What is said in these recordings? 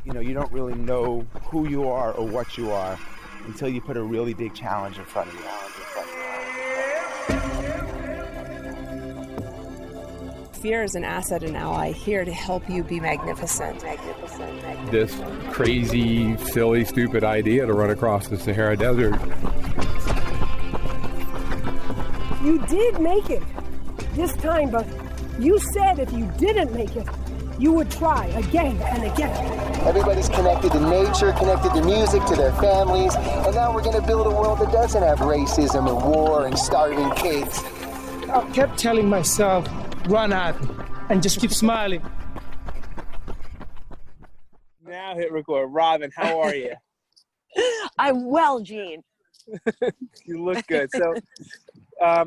you don't really know who you are or what you are until you put a really big challenge in front of you. Fear is an asset and ally here to help you be magnificent. This crazy, silly, stupid idea to run across the Sahara Desert. You did make it this time, but you said if you didn't make it, you would try again and again. Everybody's connected to nature, connected to music, to their families, and now we're going to build a world that doesn't have racism and war and starving kids. I kept telling myself, run at me, and just keep smiling. Now hit record. Robyn, how are you? I'm well, Gene. You look good. So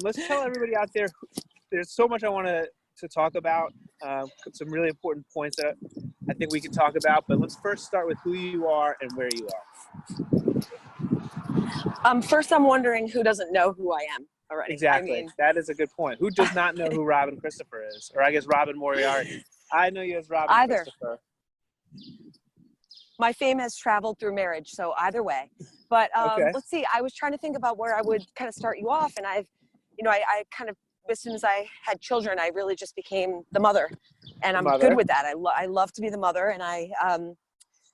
let's tell everybody out there, there's so much I want to talk about, some really important points that I think we can talk about, but let's first start with who you are and where you are. First, I'm wondering who doesn't know who I am already. Exactly. I mean, that is a good point. Who does not know who Robyn Christopher is? Or I guess Robyn Moriarty. I know you as Robyn Christopher. My fame has traveled through marriage, so either way. But okay. Let's see. I was trying to think about where I would kind of start you off, and I kind of, as soon as I had children, I really just became the mother, and I'm good with that. I love to be the mother, and I am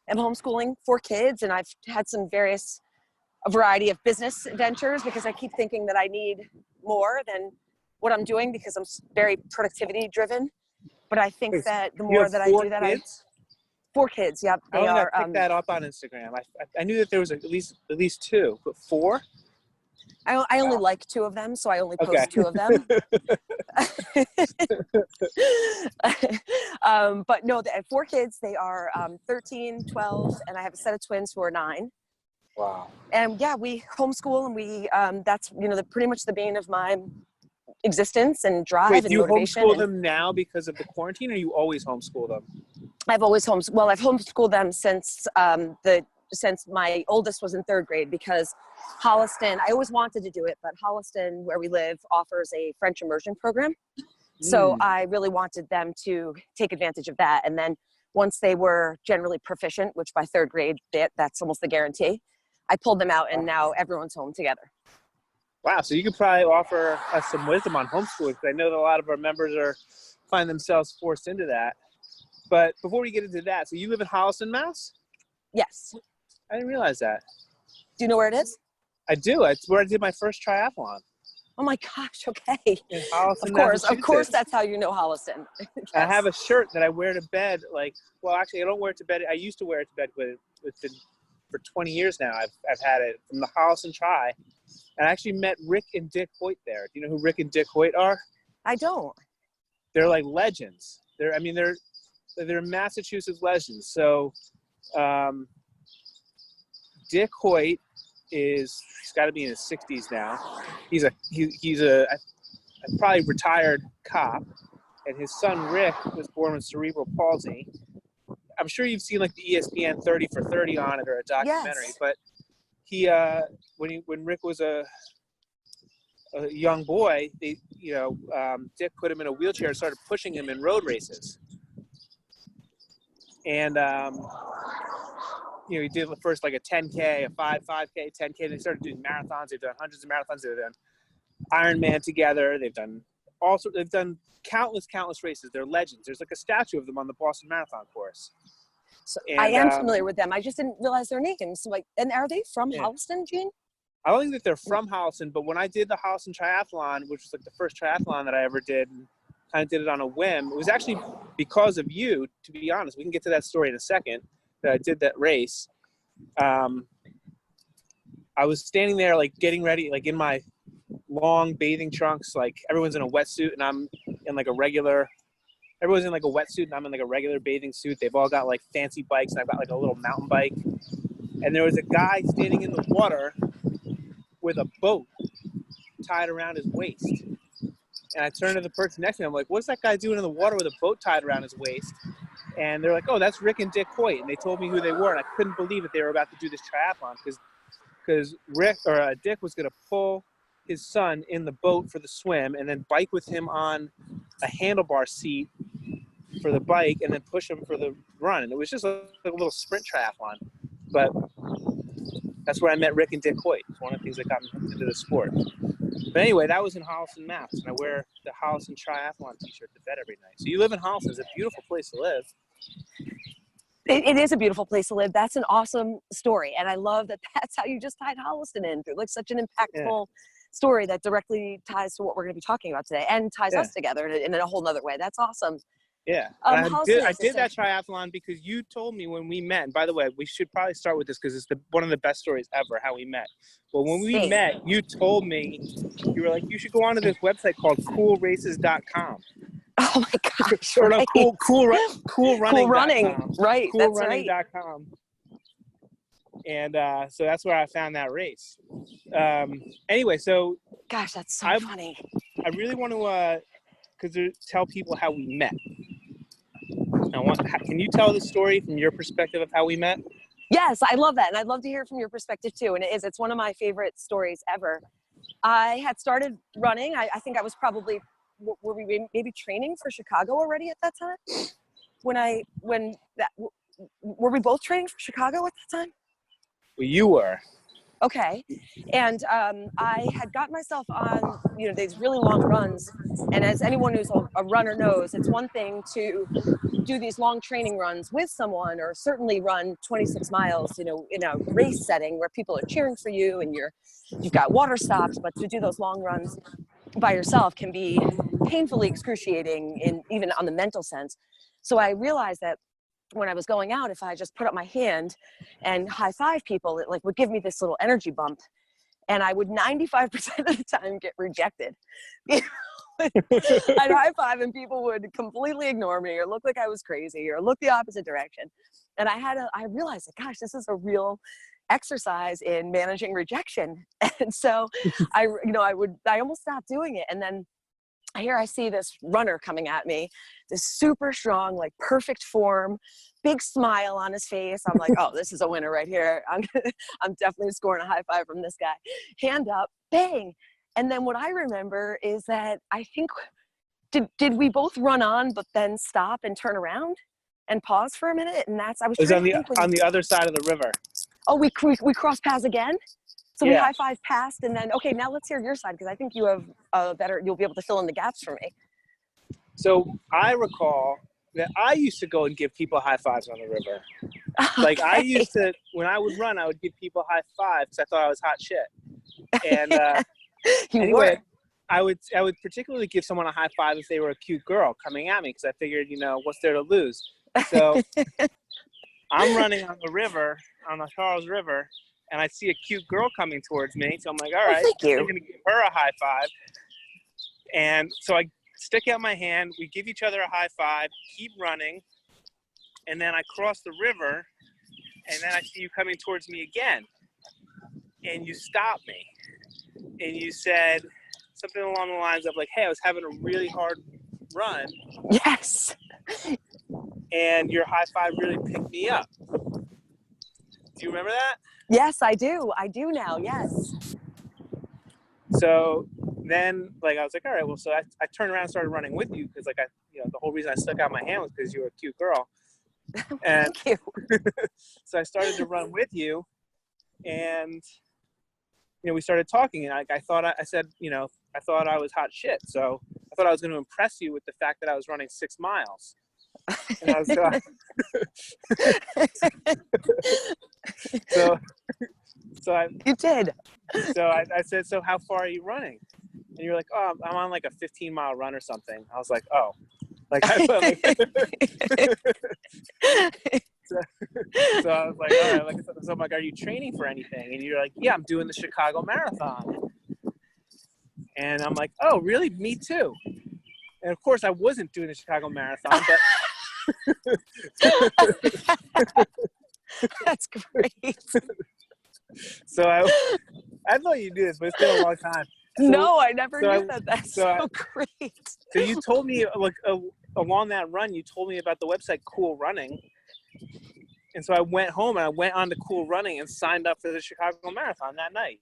homeschooling 4 kids, and I've had a variety of business ventures because I keep thinking that I need more than what I'm doing because I'm very productivity driven. But I think that the more that I do that, 4 kids. Yep, they are. I picked that up on Instagram. I knew that there was at least 2, but 4. I only like 2 of them, so I only post 2 of them. But no, I have 4 kids. They are 13, 12, and I have a set of twins who are 9. Wow. And yeah, we homeschool, and we that's pretty much the bane of my existence and drive. Wait, and do you motivation. Homeschool them now because of the quarantine, or you always homeschool them? I've always I've homeschooled them since my oldest was in 3rd grade, because Holliston, I always wanted to do it, but Holliston, where we live, offers a French immersion program. So I really wanted them to take advantage of that. And then once they were generally proficient, which by 3rd grade, that's almost a guarantee, I pulled them out, and now everyone's home together. Wow, so you could probably offer us some wisdom on homeschooling, because I know that a lot of our members find themselves forced into that. But before we get into that, so you live in Holliston, Mass? Yes. I didn't realize that. Do you know where it is? I do. It's where I did my first triathlon. Oh my gosh, okay. In Holliston, of course that's how you know Holliston. Yes. I have a shirt that I wear to bed, actually I don't wear it to bed. I used to wear it to bed, but it's been for 20 years now. I've had it from the Holliston Tri. And I actually met Rick and Dick Hoyt there. Do you know who Rick and Dick Hoyt are? I don't. They're like legends. They're Massachusetts legends. So Dick Hoyt he's got to be in his 60s now. He's a probably retired cop, and his son Rick was born with cerebral palsy. I'm sure you've seen like the ESPN 30 for 30 on it, or a documentary. Yes. But he when Rick was a young boy, Dick put him in a wheelchair and started pushing him in road races. And he did first like a 10K, a 5K, 10K. They started doing marathons. They've done hundreds of marathons. They've done Ironman together. They've done countless races. They're legends. There's like a statue of them on the Boston Marathon course. So I am familiar with them. I just didn't realize their names. So and are they from Holliston, Gene? I don't think that they're from Holliston, but when I did the Holliston Triathlon, which was like the first triathlon that I ever did, and kind of did it on a whim, it was actually because of you, to be honest. We can get to that story in a second, that I did that race. I was standing there like getting ready, like in my long bathing trunks, like everyone's in a wetsuit and I'm in like everyone's in like a wetsuit and I'm in like a regular bathing suit. They've all got like fancy bikes and I've got like a little mountain bike. And there was a guy standing in the water with a boat tied around his waist. And I turned to the person next to me. I'm like, what's that guy doing in the water with a boat tied around his waist? And they're like, oh, that's Rick and Dick Hoyt. And they told me who they were. And I couldn't believe that they were about to do this triathlon because Dick was going to pull his son in the boat for the swim and then bike with him on a handlebar seat for the bike and then push them for the run. And it was just like a little sprint triathlon. But that's where I met Rick and Dick Hoyt. It's one of the things that got me into the sport. But anyway, that was in Holliston, Mass. And I wear the Holliston Triathlon t-shirt to bed every night. So you live in Holliston. It's a beautiful place to live. It is a beautiful place to live. That's an awesome story. And I love that that's how you just tied Holliston in through like such an impactful story that directly ties to what we're going to be talking about today and ties us together in a whole nother way. That's awesome. Yeah. I did that triathlon because you told me when we met, and by the way, we should probably start with this because it's one of the best stories ever, how we met. Well, when we met, you told me, you were like, you should go onto this website called coolraces.com. Oh my gosh. Or right. no, cool running. Cool running. Right. Coolrunning.com. And so that's where I found that race. Anyway, so gosh, that's so funny. I really want to tell people how we met. Can you tell the story from your perspective of how we met? Yes, I love that. And I'd love to hear it from your perspective too. And it's one of my favorite stories ever. I had started running. I think I was probably, were we maybe training for Chicago already at that time? Were we both training for Chicago at that time? Well, you were. Okay. And I had got myself on, these really long runs. And as anyone who's a runner knows, it's one thing to do these long training runs with someone, or certainly run 26 miles, in a race setting where people are cheering for you and you've got water stops. But to do those long runs by yourself can be painfully excruciating, even on the mental sense. So I realized that when I was going out, if I just put up my hand and high five people, it would give me this little energy bump, and I would 95% of the time get rejected. I'd high five and people would completely ignore me or look like I was crazy or look the opposite direction. And I realized that, gosh, this is a real exercise in managing rejection. And so I almost stopped doing it. And then here I see this runner coming at me, this super strong, perfect form, big smile on his face. I'm like, oh, this is a winner right here. I'm definitely scoring a high five from this guy. Hand up, bang. And then what I remember is that I think, did we both run on, but then stop and turn around and pause for a minute? And I was on the other side of the river. Oh, we crossed paths again? So we high five past, and then, okay, now let's hear your side, because I think you have you'll be able to fill in the gaps for me. So I recall that I used to go and give people high fives on the river. Okay. I used to, when I would run, I would give people high fives because I thought I was hot shit. And anyway, I would particularly give someone a high five if they were a cute girl coming at me, because I figured, what's there to lose? So I'm running on the river, on the Charles River, and I see a cute girl coming towards me. So I'm like, all right, I'm going to give her a high five. And so I stick out my hand. We give each other a high five, keep running. And then I cross the river, and then I see you coming towards me again. And you stop me. And you said something along the lines of hey, I was having a really hard run. Yes. And your high five really picked me up. Do you remember that? Yes, I do. I do now. Yes. So then, I was like, all right, well, so I turned around and started running with you because, the whole reason I stuck out my hand was because you were a cute girl. And thank you. So I started to run with you, and we started talking, and I said I thought I was hot shit, so I thought I was going to impress you with the fact that I was running 6 miles. And I was you did. So I said, so how far are you running? And you're like, oh, I'm on a 15-mile run or something. I was like, oh, so I was like, all right, so I'm like, are you training for anything? And you're like, yeah, I'm doing the Chicago Marathon. And I'm like, oh, really? Me too. And of course I wasn't doing the Chicago Marathon, but that's great. So I thought you knew this, but it's been a long time. So, no, I never knew that. That's so great. So you told me, along that run, you told me about the website Cool Running. And so I went home and I went on to Cool Running and signed up for the Chicago Marathon that night.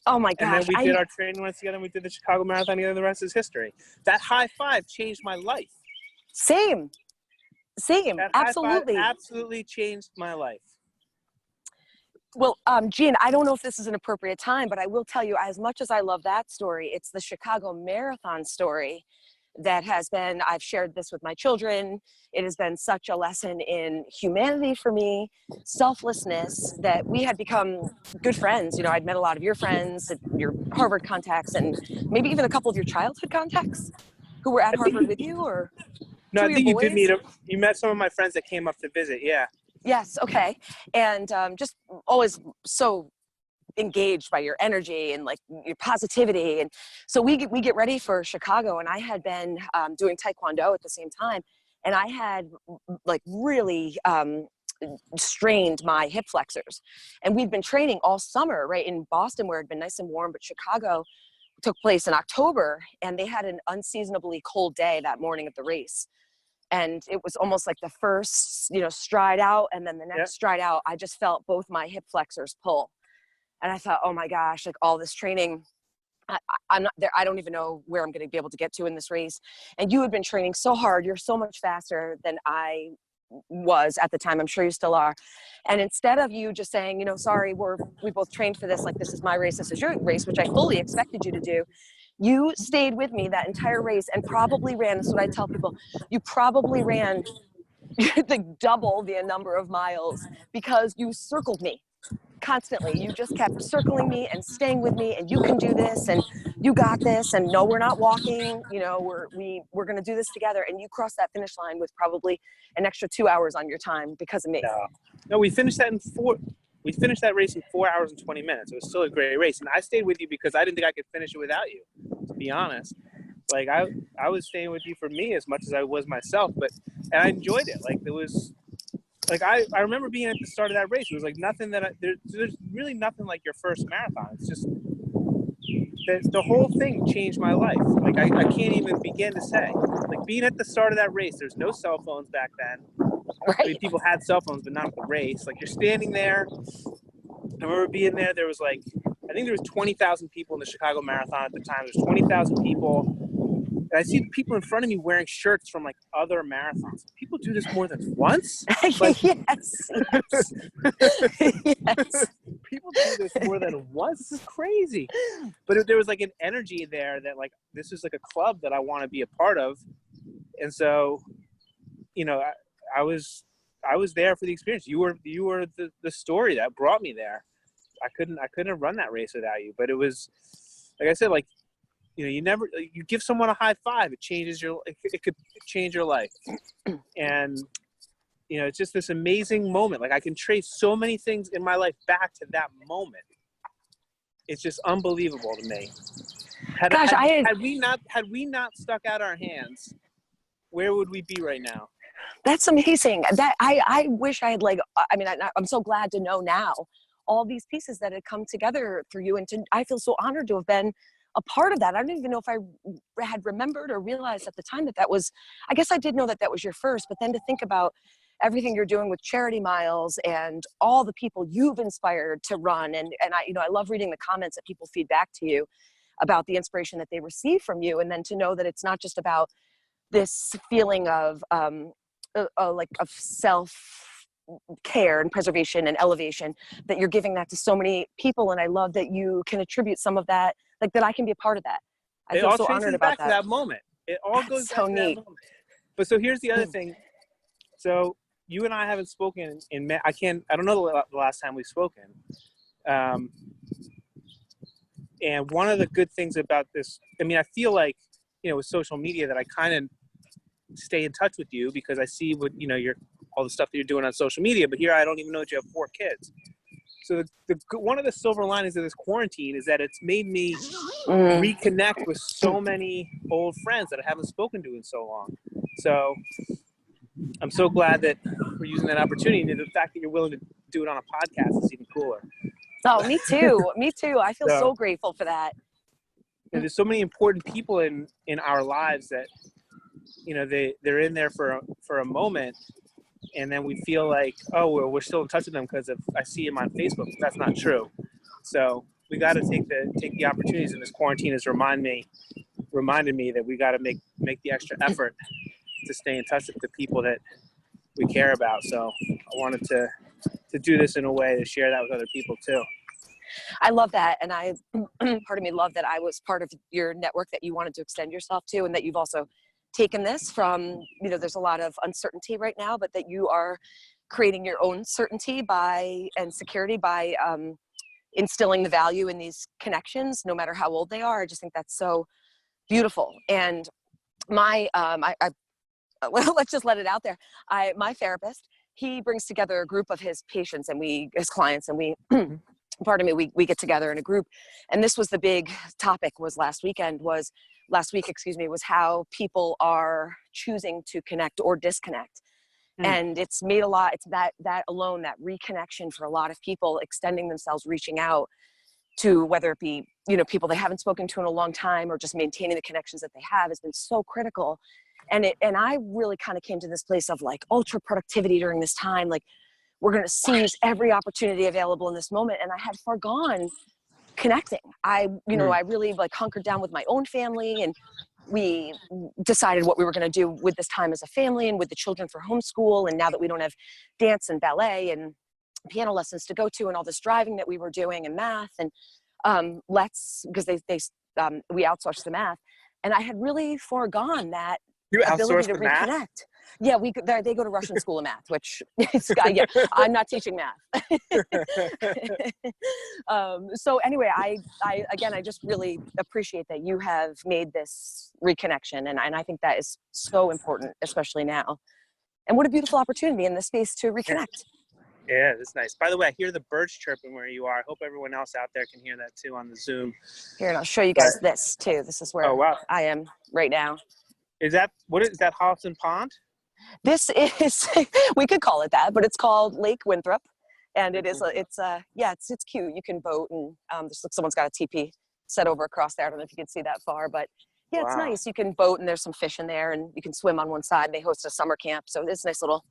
Oh my gosh. And then we did our training runs together and we did the Chicago Marathon together, and the rest is history. That high five changed my life. Same. That high five Absolutely. absolutely changed my life. Well, Gene, I don't know if this is an appropriate time, but I will tell you, as much as I love that story, it's the Chicago Marathon story that has been, I've shared this with my children. It has been such a lesson in humanity for me, selflessness, that we had become good friends. You know, I'd met a lot of your friends, your Harvard contacts, and maybe even a couple of your childhood contacts who were at Harvard with you, or No, two I of think your you did boys? you met some of my friends that came up to visit. Yeah. Yes, okay. And just always so engaged by your energy and like your positivity. And so we get ready for Chicago, and I had been doing Taekwondo at the same time, and I had like really strained my hip flexors. And we'd been training all summer, right, in Boston where it'd been nice and warm, but Chicago took place in October, and they had an unseasonably cold day that morning of the race. And it was almost like the first, stride out, and then the next stride out, I just felt both my hip flexors pull. And I thought, oh my gosh, like all this training, I'm not there. I don't even know where I'm going to be able to get to in this race. And you had been training so hard. You're so much faster than I was at the time. I'm sure you still are. And instead of you just saying, sorry, we both trained for this, like this is my race, this is your race, which I fully expected you to do, you stayed with me that entire race and probably ran, this is what I tell people, you probably ran like double the number of miles because you circled me constantly. You just kept circling me and staying with me, and you can do this, and you got this, and no, we're not walking, we're going to do this together. And you crossed that finish line with probably an extra 2 hours on your time because of me. No, we finished that race in 4 hours and 20 minutes. It was still a great race. And I stayed with you because I didn't think I could finish it without you, to be honest. Like I was staying with you for me as much as I was myself, and I enjoyed it. Like there was, like I remember being at the start of that race. It was like nothing there's really nothing like your first marathon. It's just the whole thing changed my life. Like I can't even begin to say. Like being at the start of that race, there's no cell phones back then. Right. I mean, people had cell phones, but not at the race. Like you're standing there. I remember being there. There was like, I think there was 20,000 people in the Chicago Marathon at the time. There's 20,000 people. And I see people in front of me wearing shirts from like other marathons. People do this more than once? Like, yes. Yes. People do this more than once? This is crazy. But there was like an energy there that like, this is like a club that I want to be a part of. And so, I was there for the experience. You were the story that brought me there. I couldn't have run that race without you. But it was, like I said, like, you give someone a high five, it could change your life. And, it's just this amazing moment. Like I can trace so many things in my life back to that moment. It's just unbelievable to me. Had we not stuck out our hands, where would we be right now? That's amazing. That I wish I had I'm so glad to know now all these pieces that had come together for you. And I feel so honored to have been a part of that. I don't even know if I had remembered or realized at the time that was, I guess I did know that was your first, but then to think about everything you're doing with charity miles and all the people you've inspired to run. And I love reading the comments that people feed back to you about the inspiration that they receive from you. And then to know that it's not just about this feeling of self-care and preservation and elevation, that you're giving that to so many people. And I love that you can attribute some of that, like that I can be a part of that. I feel so honored about that. That moment. It all goes back to that moment. But so here's the other thing. So you and I haven't spoken I don't know the last time we've spoken. And one of the good things about this, I feel like, with social media that I kind of stay in touch with you because I see what, all the stuff that you're doing on social media, but here I don't even know that you have 4 kids. So one of the silver linings of this quarantine is that it's made me reconnect with so many old friends that I haven't spoken to in so long. So I'm so glad that we're using that opportunity, and the fact that you're willing to do it on a podcast is even cooler. Oh, me too. Me too. I feel so grateful for that. There's so many important people in our lives that, they're in there for a moment, and then we feel like, oh, we're still in touch with them because I see him on Facebook. But that's not true. So we got to take the opportunities in this quarantine. Has reminded me that we got to make the extra effort to stay in touch with the people that we care about. So I wanted to do this in a way to share that with other people too. I love that. And I, part of me love that I was part of your network that you wanted to extend yourself to, and that you've also taken this from, there's a lot of uncertainty right now, but that you are creating your own certainty and security by instilling the value in these connections, no matter how old they are. I just think that's so beautiful. And my, well, let's just let it out there. My therapist, he brings together a group of his patients and his clients, and we get together in a group. And this was the big topic last week, was how people are choosing to connect or disconnect. And it's made it's that alone, that reconnection for a lot of people, extending themselves, reaching out to, whether it be, people they haven't spoken to in a long time, or just maintaining the connections that they have, has been so critical. And I really kind of came to this place of like ultra productivity during this time. Like, we're going to seize every opportunity available in this moment. And I had foregone connecting. I really like hunkered down with my own family, and we decided what we were going to do with this time as a family and with the children for homeschool. And now that we don't have dance and ballet and piano lessons to go to, and all this driving that we were doing, and math, and because we outsourced the math, and I had really foregone that ability to reconnect. Math? Yeah, they go to Russian school of math, which is, I'm not teaching math. So anyway, I just really appreciate that you have made this reconnection, and I think that is so important, especially now. And what a beautiful opportunity in this space to reconnect. Yeah, that's nice. By the way, I hear the birds chirping where you are. I hope everyone else out there can hear that too on the Zoom. Here, and I'll show you guys this too. This is where I am right now. Is that Holliston Pond? This is, we could call it that, but it's called Lake Winthrop, and it's cute. You can boat, and someone's got a teepee set over across there. I don't know if you can see that far, but yeah, It's nice. You can boat, and there's some fish in there, and you can swim on one side. They host a summer camp, so it's a nice little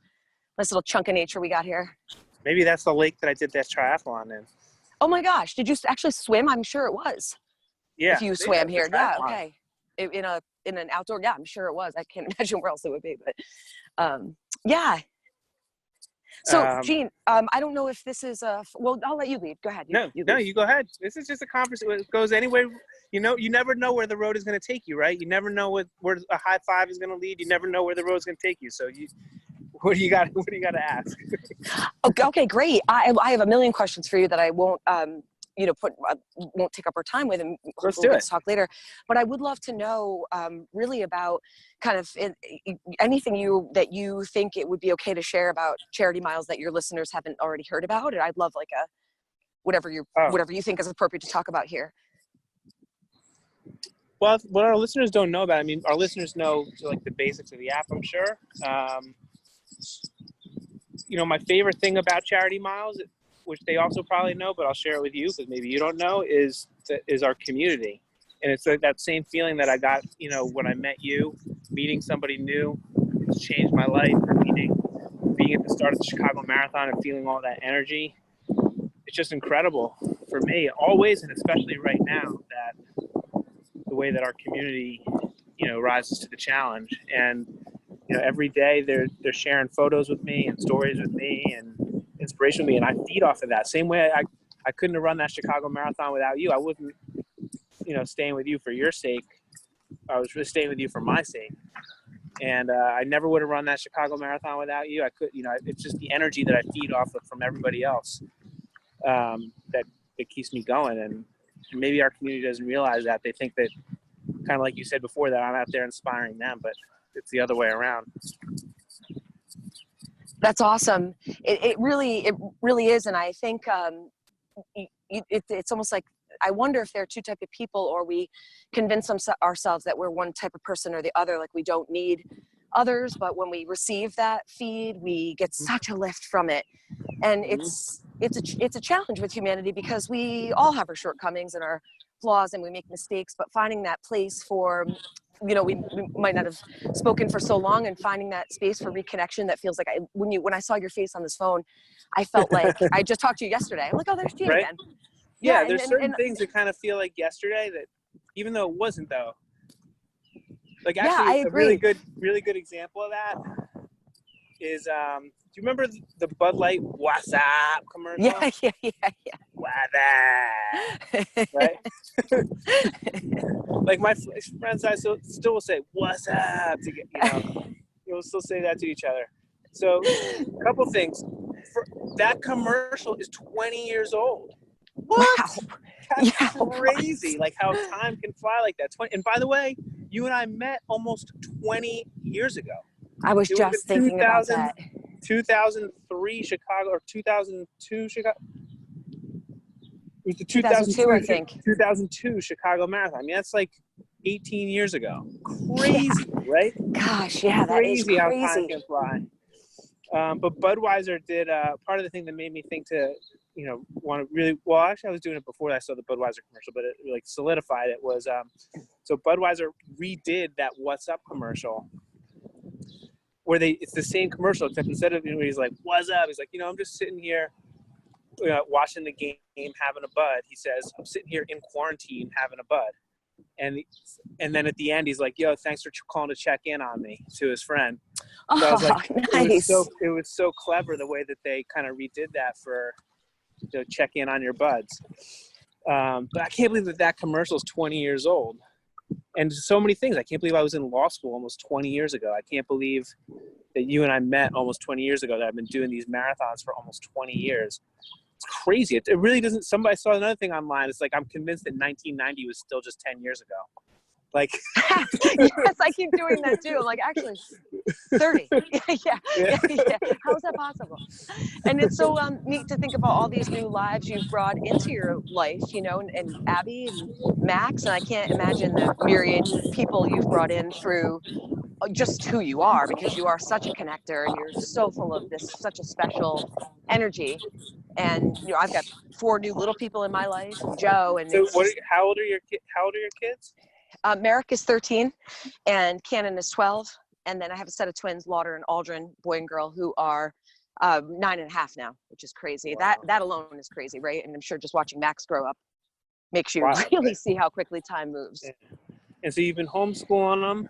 chunk of nature we got here. Maybe that's the lake that I did that triathlon in. Oh my gosh, did you actually swim? I'm sure it was. Yeah. If you swam here, yeah, okay. In an outdoor, yeah, I'm sure it was. I can't imagine where else it would be, but yeah. So Gene, I don't know if this is well, I'll let you lead. Go ahead. You go ahead. This is just a conversation. It goes anywhere. You never know where the road is going to take you, right? You never know where a high five is going to lead. You never know where the road is going to take you. So what do you got to ask? Okay, great. I have a million questions for you that I won't won't take up our time with, and let's talk later. But I would love to know really about kind of anything that you think it would be okay to share about Charity Miles that your listeners haven't already heard about. And I'd love like whatever you think is appropriate to talk about here. Well, what our listeners don't know about, our listeners know like the basics of the app, I'm sure. My favorite thing about Charity Miles, which they also probably know, but I'll share it with you because maybe you don't know, is our community. And it's like that same feeling that I got, when I met you, meeting somebody new. It's changed my life. Being at the start of the Chicago Marathon and feeling all that energy. It's just incredible for me, always, and especially right now, that the way that our community, rises to the challenge. And, every day they're sharing photos with me and stories with me and inspiration with me, and I feed off of that. Same way I couldn't have run that Chicago Marathon without you. I wouldn't, staying with you for your sake. I was just staying with you for my sake. And I never would have run that Chicago Marathon without you. I could, it's just the energy that I feed off of from everybody else that keeps me going. And maybe our community doesn't realize that. They think that, kind of like you said before, that I'm out there inspiring them, but it's the other way around. That's awesome. It really is. And I think it's almost like, I wonder if there are two types of people, or we convince ourselves that we're one type of person or the other, like we don't need others. But when we receive that feed, we get such a lift from it. And it's a challenge with humanity, because we all have our shortcomings and our flaws, and we make mistakes, but finding that place for, we might not have spoken for so long, and finding that space for reconnection that feels like when I saw your face on this phone, I felt like I just talked to you yesterday. I'm like, oh, there's Gene again. Yeah, there's certain things that kind of feel like yesterday, that even though it wasn't, though. Like Yeah, actually, I a agree. really good example of that is, do you remember the Bud Light "What's Up" commercial? Yeah. What's up? Right? Like my friends, I still will say "What's up" to get, we'll still say that to each other. So, a couple things. That commercial is 20 years old. What? Wow. That's crazy. Like how time can fly like that. And by the way, you and I met almost 20 years ago. I was just thinking about that. 2003 Chicago, or 2002 Chicago. It was the 2002, I think. 2002 Chicago Marathon. I mean, that's like 18 years ago. Crazy, right? Gosh, yeah, that is Crazy how time crazy. can fly. But Budweiser did part of the thing that made me think to, want to really, well, actually I was doing it before I saw the Budweiser commercial, but it like solidified it was, so Budweiser redid that "What's Up" commercial where it's the same commercial, except instead of, he's like, "What's up?" He's like, I'm just sitting here watching the game, having a bud. He says, "I'm sitting here in quarantine having a bud." And then at the end, he's like, "Yo, thanks for calling to check in on me," to his friend. So I was like, nice. It was so clever the way that they kind of redid that for check in on your buds. But I can't believe that commercial is 20 years old. And so many things. I can't believe I was in law school almost 20 years ago. I can't believe that you and I met almost 20 years ago, that I've been doing these marathons for almost 20 years. It's crazy. It really doesn't. Somebody saw another thing online. It's like, I'm convinced that 1990 was still just 10 years ago. Like, yes, I keep doing that too. I'm like, actually, 30. Yeah. How is that possible? And it's so neat to think about all these new lives you've brought into your life, and Abby and Max, and I can't imagine the myriad people you've brought in through just who you are, because you are such a connector and you're so full of such a special energy. And I've got 4 new little people in my life, and Joe. And so, how old are your kids? Merrick is 13 and Cannon is 12. And then I have a set of twins, Lauder and Aldrin, boy and girl, who are 9.5 now, which is crazy. Wow. That alone is crazy, right? And I'm sure just watching Max grow up makes you really see how quickly time moves. Yeah. And so you've been homeschooling them.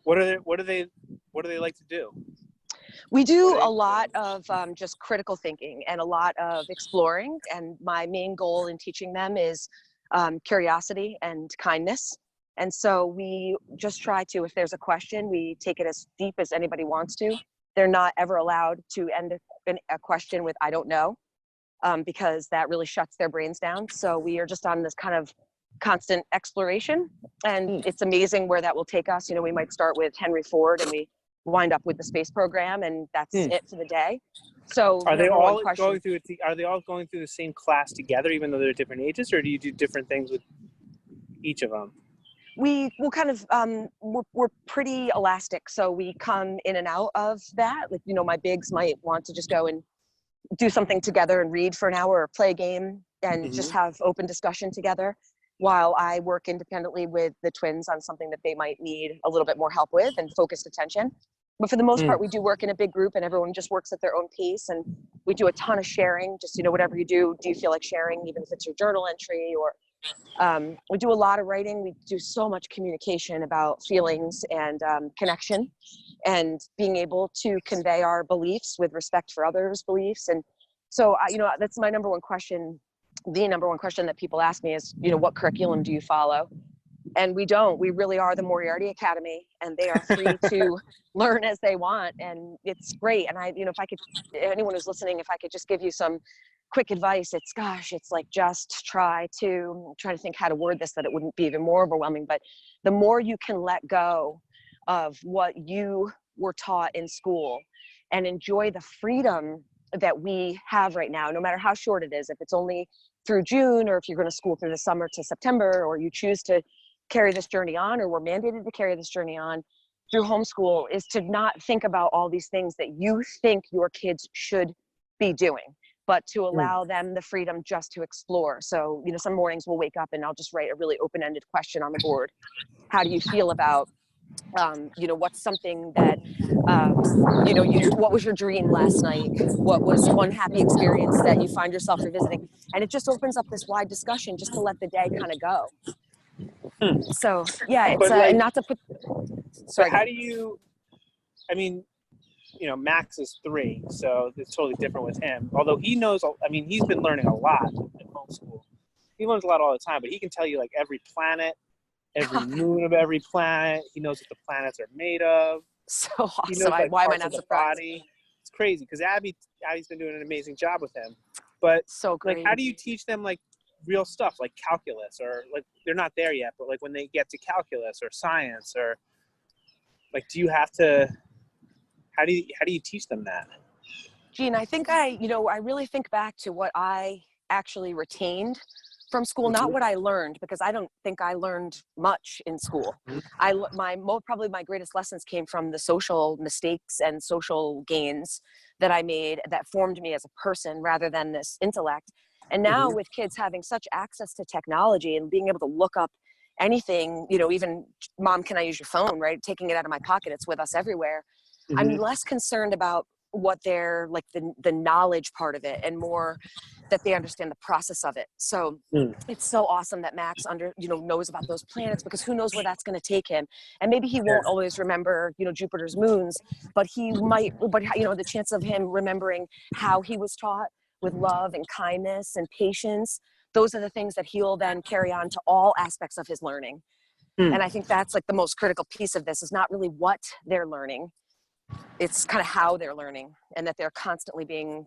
What do they like to do? We do a lot of just critical thinking and a lot of exploring. And my main goal in teaching them is curiosity and kindness. And so we just try to, if there's a question, we take it as deep as anybody wants to. They're not ever allowed to end a question with, "I don't know," because that really shuts their brains down. So we are just on this kind of constant exploration. And it's amazing where that will take us. We might start with Henry Ford and we wind up with the space program, and that's it for the day. So are they all going through the same class together, even though they're different ages, or do you do different things with each of them? We will kind of, we're pretty elastic. So we come in and out of that. Like, my bigs might want to just go and do something together and read for an hour or play a game and just have open discussion together, while I work independently with the twins on something that they might need a little bit more help with and focused attention. But for the most part, we do work in a big group and everyone just works at their own pace. And we do a ton of sharing. Just, whatever you do you feel like sharing, even if it's your journal entry, or we do a lot of writing. We do so much communication about feelings and connection and being able to convey our beliefs with respect for others' beliefs. And so, that's my number one question. The number one question that people ask me is, what curriculum do you follow? And we don't. We really are the Moriarty Academy, and they are free to learn as they want. And it's great. And if I could, anyone who's listening, if I could just give you some quick advice, it's like, just try to think how to word this that it wouldn't be even more overwhelming. But the more you can let go of what you were taught in school and enjoy the freedom that we have right now, no matter how short it is, if it's only through June, or if you're going to school through the summer to September, or you choose to carry this journey on, or we're mandated to carry this journey on through homeschool, is to not think about all these things that you think your kids should be doing, but to allow them the freedom just to explore. So, some mornings we'll wake up and I'll just write a really open-ended question on the board. How do you feel about, what's something that, what was your dream last night? What was one happy experience that you find yourself revisiting? And it just opens up this wide discussion just to let the day kind of go. So, yeah, it's not to put So how do you, I mean, Max is 3, so it's totally different with him. Although he knows, I mean, he's been learning a lot in homeschool. He learns a lot all the time, but he can tell you like every planet, every moon of every planet. He knows what the planets are made of. So awesome. He knows, like, Why am I parts not of the surprised? body. It's crazy because Abby's been doing an amazing job with him. But So great. like, how do you teach them like real stuff like calculus, or like they're not there yet, but like when they get to calculus or science, or like, do you have to? How do you teach them that? Gene, I think I really think back to what I actually retained from school, not what I learned, because I don't think I learned much in school. Probably my greatest lessons came from the social mistakes and social gains that I made that formed me as a person rather than this intellect. And now with kids having such access to technology and being able to look up anything, even mom, can I use your phone, right? Taking it out of my pocket, it's with us everywhere. I'm less concerned about what they're like the knowledge part of it, and more that they understand the process of it. So it's so awesome that Max knows about those planets, because who knows where that's going to take him. And maybe he won't always remember, Jupiter's moons, but he might, the chance of him remembering how he was taught with love and kindness and patience, those are the things that he'll then carry on to all aspects of his learning. And I think that's like the most critical piece of this, is not really what they're learning. It's kind of how they're learning, and that they're constantly being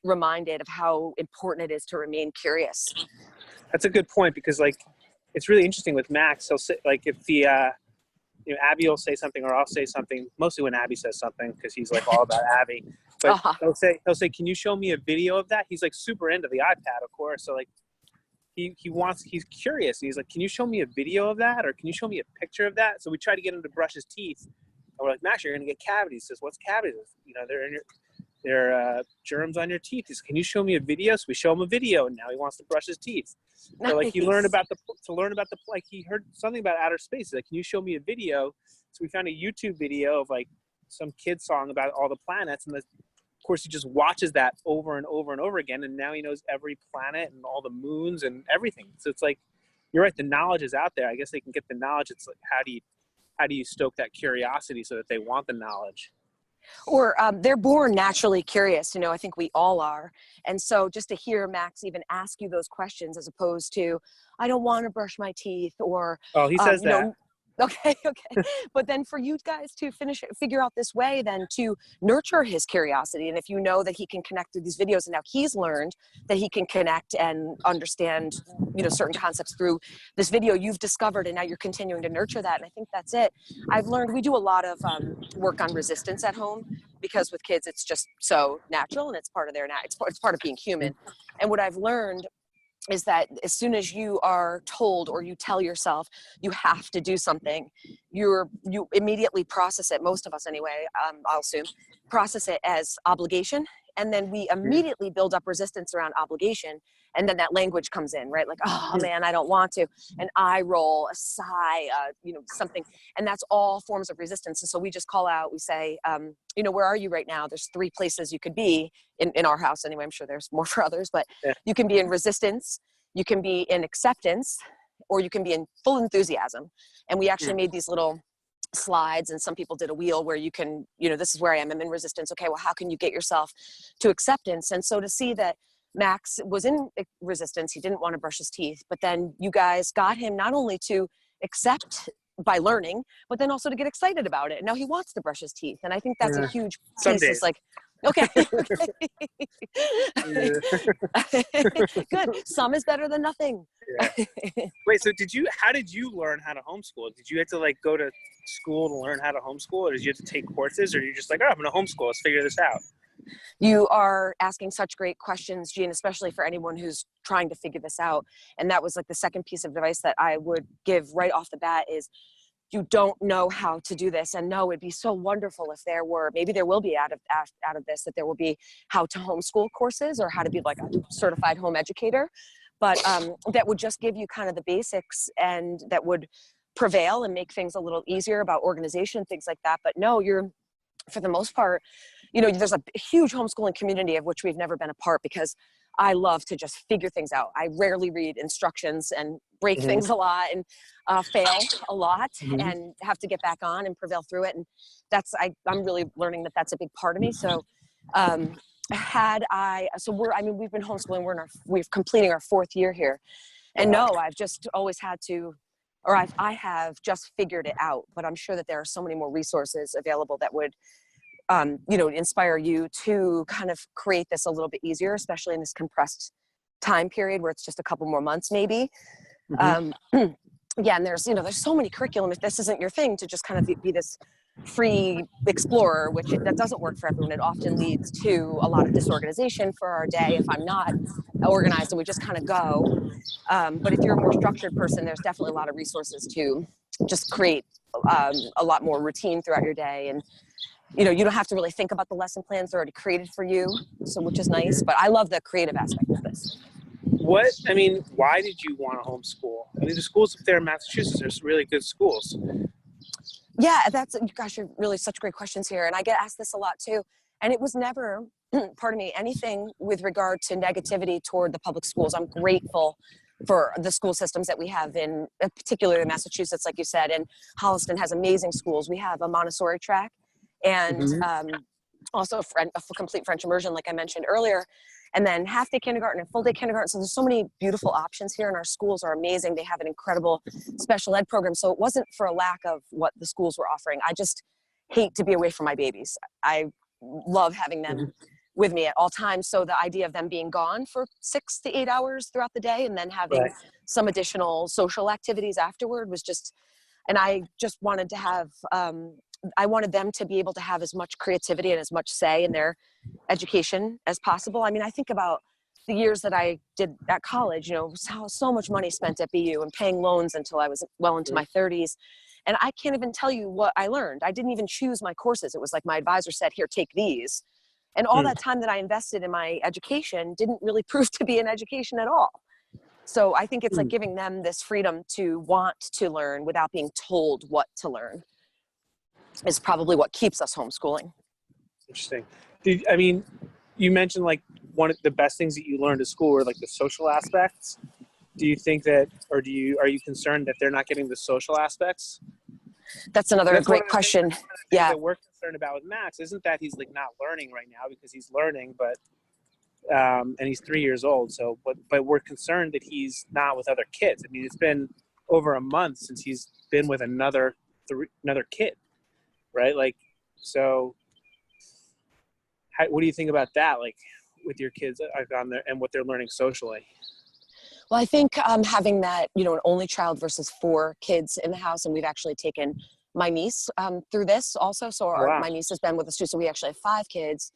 reminded of how important it is to remain curious. That's a good point, because like, it's really interesting with Max. He'll say, like, if the Abby will say something, or I'll say something, mostly when Abby says something, because he's like all about Abby. But he'll say, can you show me a video of that? He's like super into the iPad, of course. So like, he's curious. He's like, can you show me a video of that? Or can you show me a picture of that? So we try to get him to brush his teeth. And we're like, Max, you're going to get cavities. He says, what's cavities? They're in they're germs on your teeth. He says, can you show me a video? So we show him a video, and now he wants to brush his teeth. So like, he learned about like, he heard something about outer space. He's like, can you show me a video? So we found a YouTube video of like some kid song about all the planets, and of course he just watches that over and over and over again, and now he knows every planet and all the moons and everything. So it's like, you're right, the knowledge is out there. I guess they can get the knowledge. It's like, how do you stoke that curiosity so that they want the knowledge? Or they're born naturally curious. I think we all are. And so just to hear Max even ask you those questions, as opposed to, I don't want to brush my teeth, or he says that. Okay. But then for you guys to figure out this way, then to nurture his curiosity. And if you know that he can connect to these videos, and now he's learned that he can connect and understand, certain concepts through this video you've discovered, and now you're continuing to nurture that. And I think that's it. I've learned, we do a lot of work on resistance at home, because with kids, it's just so natural, and it's part of it's part of being human. And what I've learned is that as soon as you are told, or you tell yourself you have to do something, you immediately process it. Most of us anyway, I'll assume, process it as obligation. And then we immediately build up resistance around obligation. And then that language comes in, right? Like, oh man, I don't want to. An eye roll, a sigh, something. And that's all forms of resistance. And so we just call out, we say, where are you right now? There's 3 places you could be in our house anyway. I'm sure there's more for others, but you can be in resistance, you can be in acceptance, or you can be in full enthusiasm. And we actually made these little slides, and some people did a wheel where you can, this is where I'm in resistance. Okay, well, how can you get yourself to acceptance? And so to see that Max was in resistance, he didn't want to brush his teeth, but then you guys got him not only to accept by learning, but then also to get excited about it. And now he wants to brush his teeth. And I think that's a huge piece. It's like, okay. Good. Some is better than nothing. Wait, so how did you learn how to homeschool? Did you have to like go to school to learn how to homeschool, or did you have to take courses, or you're just like, I'm going to homeschool, let's figure this out? You are asking such great questions, Gene, especially for anyone who's trying to figure this out. And that was like the second piece of advice that I would give right off the bat is, you don't know how to do this. And no, it'd be so wonderful if there were, maybe there will be out of this, that there will be how to homeschool courses, or how to be like a certified home educator. But that would just give you kind of the basics, and that would prevail and make things a little easier about organization, things like that. But no, for the most part, there's a huge homeschooling community of which we've never been a part, because I love to just figure things out. I rarely read instructions and break things a lot and fail a lot and have to get back on and prevail through it. And I'm really learning that that's a big part of me. So we've been homeschooling. We're completing our 4th year here. And no, I've just always had to, or I have just figured it out, but I'm sure that there are so many more resources available that would, inspire you to kind of create this a little bit easier, especially in this compressed time period where it's just a couple more months, maybe. And there's so many curriculum. If this isn't your thing, to just kind of be this free explorer, that doesn't work for everyone. It often leads to a lot of disorganization for our day if I'm not organized and we just kind of go. But if you're a more structured person, there's definitely a lot of resources to just create a lot more routine throughout your day. And you don't have to really think about the lesson plans. They're already created for you, which is nice. But I love the creative aspect of this. Why did you want to homeschool? I mean, the schools up there in Massachusetts, there's really good schools. Yeah, you're really such great questions here. And I get asked this a lot too. And it was never, anything with regard to negativity toward the public schools. I'm grateful for the school systems that we have particularly in Massachusetts, like you said, and Holliston has amazing schools. We have a Montessori track and also a complete French immersion, like I mentioned earlier. And then half-day kindergarten and full-day kindergarten. So there's so many beautiful options here, and our schools are amazing. They have an incredible special ed program. So it wasn't for a lack of what the schools were offering. I just hate to be away from my babies. I love having them with me at all times. So the idea of them being gone for 6 to 8 hours throughout the day and then having some additional social activities afterward was just, and I just wanted to have, I wanted them to be able to have as much creativity and as much say in their education as possible. I mean, I think about the years that I did at college, so much money spent at BU and paying loans until I was well into my 30s. And I can't even tell you what I learned. I didn't even choose my courses. It was like my advisor said, here, take these. And all that time that I invested in my education didn't really prove to be an education at all. So I think it's like giving them this freedom to want to learn without being told what to learn is probably what keeps us homeschooling. Interesting. You mentioned like one of the best things that you learned at school were like the social aspects. Do you think that, or are you concerned that they're not getting the social aspects? That's another great question. Yeah. That we're concerned about with Max isn't that he's like not learning right now, because he's learning, but and he's 3 years old. So, but we're concerned that he's not with other kids. I mean, it's been over a month since he's been with another kid, right? Like, so what do you think about that? Like with your kids on there and what they're learning socially? Well, I think having that, an only child versus 4 kids in the house, and we've actually taken my niece through this also. So my niece has been with us too. So we actually have 5 kids,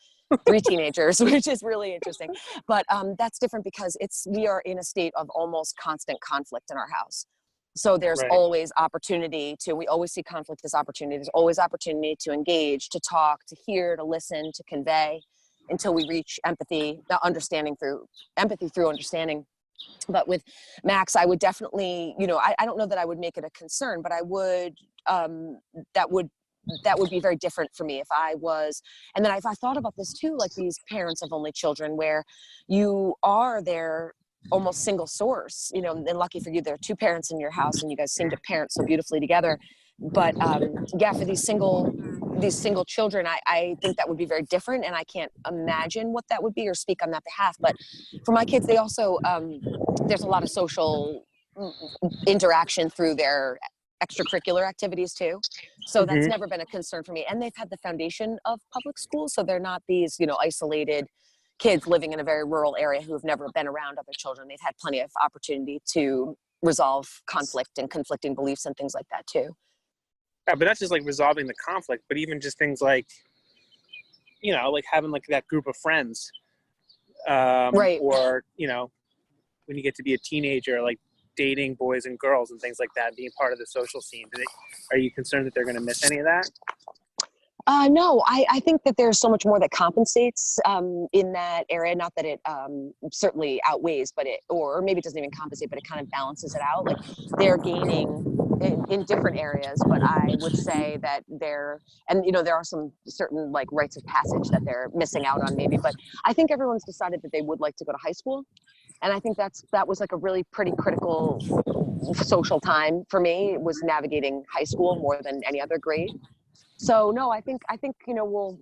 3 teenagers, which is really interesting. But that's different because we are in a state of almost constant conflict in our house. So there's always opportunity we always see conflict as opportunity. There's always opportunity to engage, to talk, to hear, to listen, to convey until we reach empathy through understanding. But with Max, I would definitely, I don't know that I would make it a concern, but I would, that would be very different for me if I was, and then I thought about this too, like these parents of only children where you are their almost single source, and lucky for you, there are 2 parents in your house and you guys seem to parent so beautifully together. But for these single children, I think that would be very different, and I can't imagine what that would be or speak on that behalf. But for my kids, they also, there's a lot of social interaction through their extracurricular activities too. So that's never been a concern for me. And they've had the foundation of public schools, so they're not these, isolated kids living in a very rural area who have never been around other children. They've had plenty of opportunity to resolve conflict and conflicting beliefs and things like that too. Yeah, but not just like resolving the conflict, but even just things like, like having like that group of friends, right? Or when you get to be a teenager, like dating boys and girls and things like that, being part of the social scene. Are you concerned that they're going to miss any of that? No, I think that there's so much more that compensates in that area. Not that it certainly outweighs, but or maybe it doesn't even compensate, but it kind of balances it out. Like they're gaining in different areas, but I would say that there are some certain like rites of passage that they're missing out on maybe, but I think everyone's decided that they would like to go to high school. And I think that was like a really pretty critical social time for me. It was navigating high school more than any other grade. So no, I think we'll.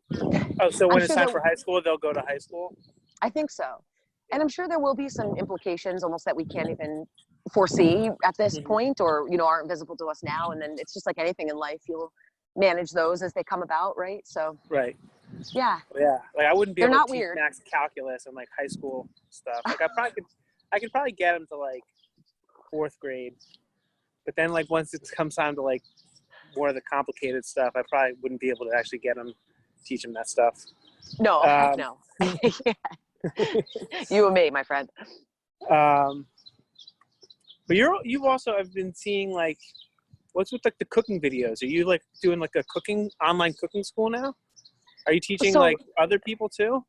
Oh, so when I'm it's sure time for high school, they'll go to high school? I think so. And I'm sure there will be some implications almost that we can't even foresee at this point, or, aren't visible to us now. And then it's just like anything in life, you'll manage those as they come about, right? So right. Yeah. Yeah. Like I wouldn't be They're able not to teach weird. Max calculus and like high school stuff. Like I could probably get him to like 4th grade. But then like once it comes time to like more of the complicated stuff, I probably wouldn't be able to actually teach him that stuff. No, heck no. You and me, my friend. But you've also, I've been seeing like, what's with like the cooking videos? Are you like doing like a online cooking school now? Are you teaching like other people too?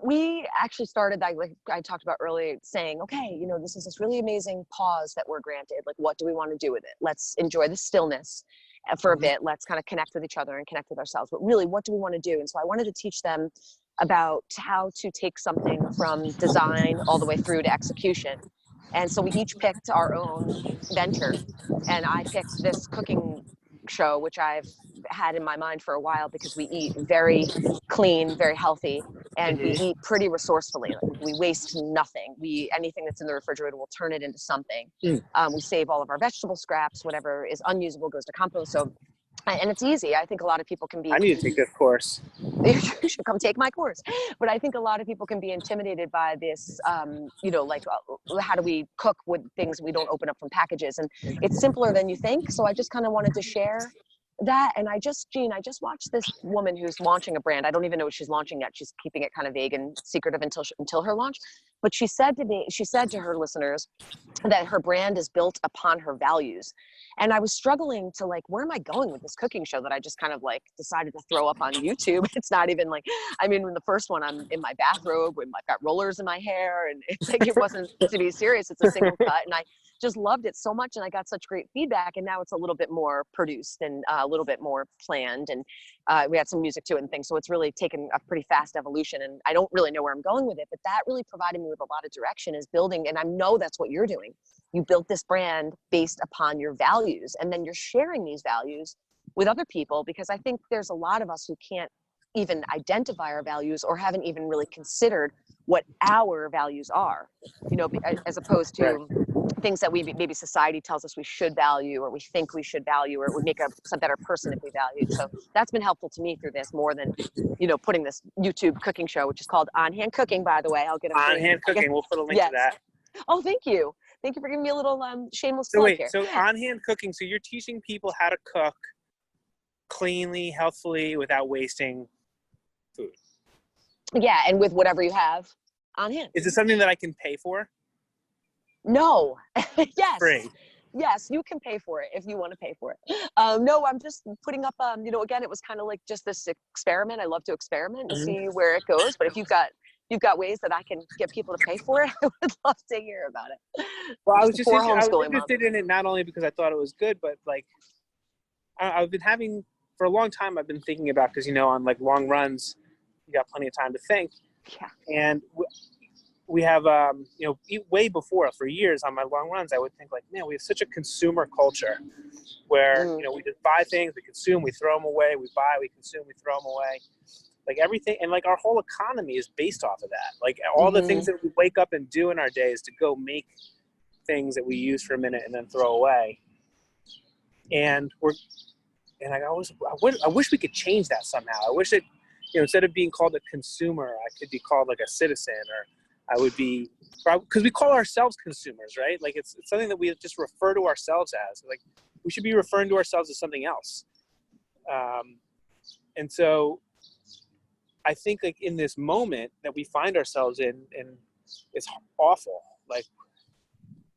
We actually started that, like I talked about earlier, saying, okay, this is this really amazing pause that we're granted. Like, what do we want to do with it? Let's enjoy the stillness for a bit. Let's kind of connect with each other and connect with ourselves. But really, what do we want to do? And so I wanted to teach them about how to take something from design all the way through to execution. And so we each picked our own venture, and I picked this cooking show, which I've had in my mind for a while because we eat very clean, very healthy, and we eat pretty resourcefully. Like, we waste nothing. Anything that's in the refrigerator, we'll turn it into something. We save all of our vegetable scraps. Whatever is unusable goes to compost. So, and it's easy. I think a lot of people can be. I need to take this course. You should come take my course. But I think a lot of people can be intimidated by this, like how do we cook with things we don't open up from packages? And it's simpler than you think. So I just kind of wanted to share that. And Gene, I just watched this woman who's launching a brand. I don't even know what she's launching yet. She's keeping it kind of vague and secretive until her launch. But she said to her listeners that her brand is built upon her values. And I was struggling to like, where am I going with this cooking show that I just kind of like decided to throw up on YouTube? It's not even like, in the first one, I'm in my bathrobe and I've got rollers in my hair, and it's like, it wasn't to be serious. It's a single cut. And I just loved it so much. And I got such great feedback. And now it's a little bit more produced and a little bit more planned. And we had some music to it and things. So it's really taken a pretty fast evolution. And I don't really know where I'm going with it, but that really provided me with a lot of direction, is building. And I know that's what you're doing. You built this brand based upon your values, and then you're sharing these values with other people, because I think there's a lot of us who can't even identify our values or haven't even really considered what our values are, as opposed to things that maybe society tells us we should value, or we think we should value, or it would make us a better person if we valued. So that's been helpful to me through this, more than, putting this YouTube cooking show, which is called On Hand Cooking, by the way. I'll get On Hand Cooking. We'll put a link to that. Oh, thank you. Thank you for giving me a little shameless plug here. So On Hand Cooking, so you're teaching people how to cook cleanly, healthfully, without wasting food. Yeah, and with whatever you have on hand. Is it something that I can pay for? No. Yes. Free. Yes, you can pay for it if you want to pay for it. No, I'm just putting up, again, it was kind of like just this experiment. I love to experiment and see where it goes. But if you've got ways that I can get people to pay for it, I would love to hear about it. Well, I was interested in it not only because I thought it was good, but like I've been having, for a long time, I've been thinking about, because, on like long runs, you got plenty of time to think. Yeah. And we have, way before, for years on my long runs, I would think like, man, we have such a consumer culture where, we just buy things, we consume, we throw them away, we buy, we consume, we throw them away. Like everything, and like our whole economy is based off of that. Like all the things that we wake up and do in our days to go make things that we use for a minute and then throw away. And I wish we could change that somehow. I wish that, instead of being called a consumer, I could be called like a citizen, or I would be, because we call ourselves consumers, right? Like it's something that we just refer to ourselves as. Like we should be referring to ourselves as something else. And so I think like in this moment that we find ourselves in, and it's awful, like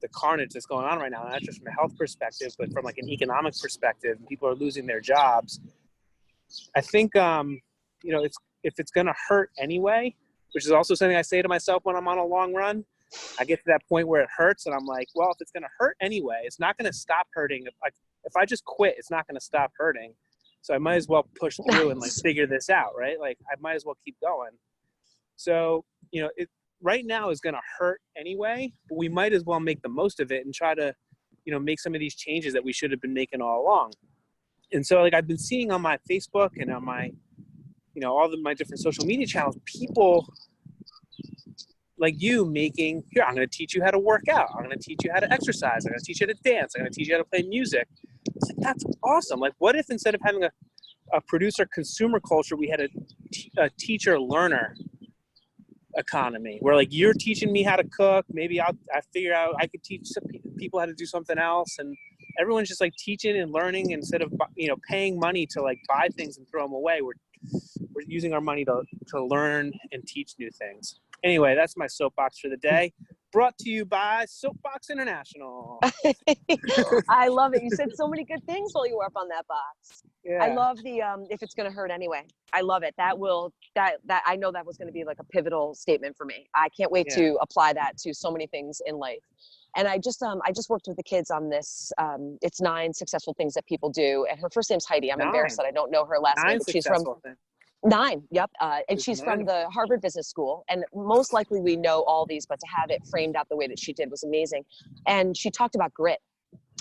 the carnage that's going on right now, not just from a health perspective, but from like an economic perspective. People are losing their jobs. I think, if it's going to hurt anyway, which is also something I say to myself when I'm on a long run, I get to that point where it hurts, and I'm like, well, if it's going to hurt anyway, it's not going to stop hurting. If I just quit, it's not going to stop hurting. So I might as well push through and like figure this out, right? Like I might as well keep going. So, it right now is going to hurt anyway, but we might as well make the most of it and try to, make some of these changes that we should have been making all along. And so like I've been seeing on my Facebook and on my, all my different social media channels, people like you making, here, I'm going to teach you how to work out. I'm going to teach you how to exercise. I'm going to teach you how to dance. I'm going to teach you how to play music. It's like, that's awesome. Like, what if instead of having a producer consumer culture, we had a teacher learner economy where like you're teaching me how to cook. Maybe I figure out I could teach some people how to do something else. And everyone's just like teaching and learning instead of, paying money to like buy things and throw them away. We're using our money to learn and teach new things. Anyway, that's my soapbox for the day. Brought to you by Soapbox International. I love it. You said so many good things while you were up on that box. Yeah. I love the if it's going to hurt anyway. I love it. That I know that was going to be like a pivotal statement for me. I can't wait to apply that to so many things in life. And I just worked with the kids on this. It's 9 successful things that people do. And her first name's Heidi. I'm embarrassed that I don't know her last name, but she's from 9. Yep. And she's from the Harvard Business School. And most likely we know all these, but to have it framed out the way that she did was amazing. And she talked about grit.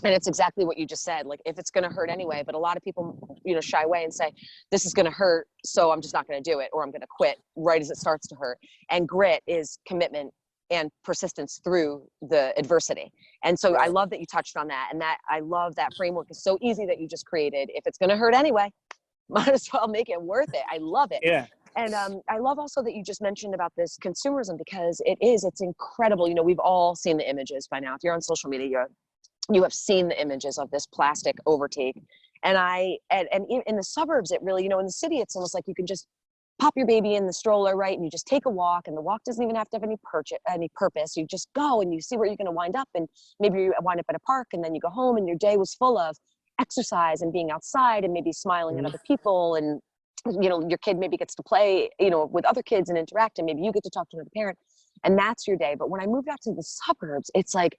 And it's exactly what you just said. Like, if it's going to hurt anyway, but a lot of people, shy away and say, this is going to hurt, so I'm just not going to do it, or I'm going to quit right as it starts to hurt. And grit is commitment and persistence through the adversity. And so I love that you touched on that. And that I love that framework is so easy that you just created. If it's going to hurt anyway, might as well make it worth it. I love it. Yeah. And I love also that you just mentioned about this consumerism, because it's incredible. We've all seen the images by now. If you're on social media, you have seen the images of this plastic overtake. And in the suburbs, it really, in the city, it's almost like you can just pop your baby in the stroller, right? And you just take a walk, and the walk doesn't even have to have any purpose. You just go and you see where you're going to wind up. And maybe you wind up at a park, and then you go home, and your day was full of exercise and being outside and maybe smiling at other people. And, your kid maybe gets to play, with other kids and interact, and maybe you get to talk to another parent, and that's your day. But when I moved out to the suburbs, it's like,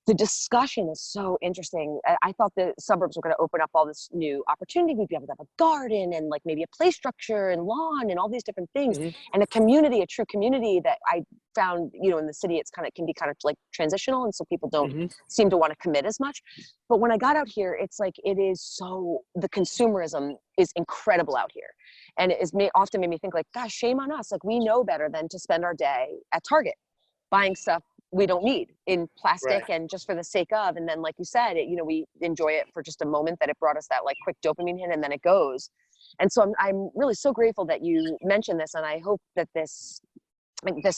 the discussion is so interesting. I thought the suburbs were going to open up all this new opportunity. We'd be able to have a garden and like maybe a play structure and lawn and all these different things, and a community, a true community that I found, in the city, can be kind of like transitional. And so people don't seem to want to commit as much. But when I got out here, it's like, the consumerism is incredible out here. And it often made me think like, gosh, shame on us. Like, we know better than to spend our day at Target buying stuff we don't need in plastic and just for the sake of. And then, like you said, we enjoy it for just a moment, that it brought us that like quick dopamine hit, and then it goes. And so I'm really so grateful that you mentioned this. And I hope that this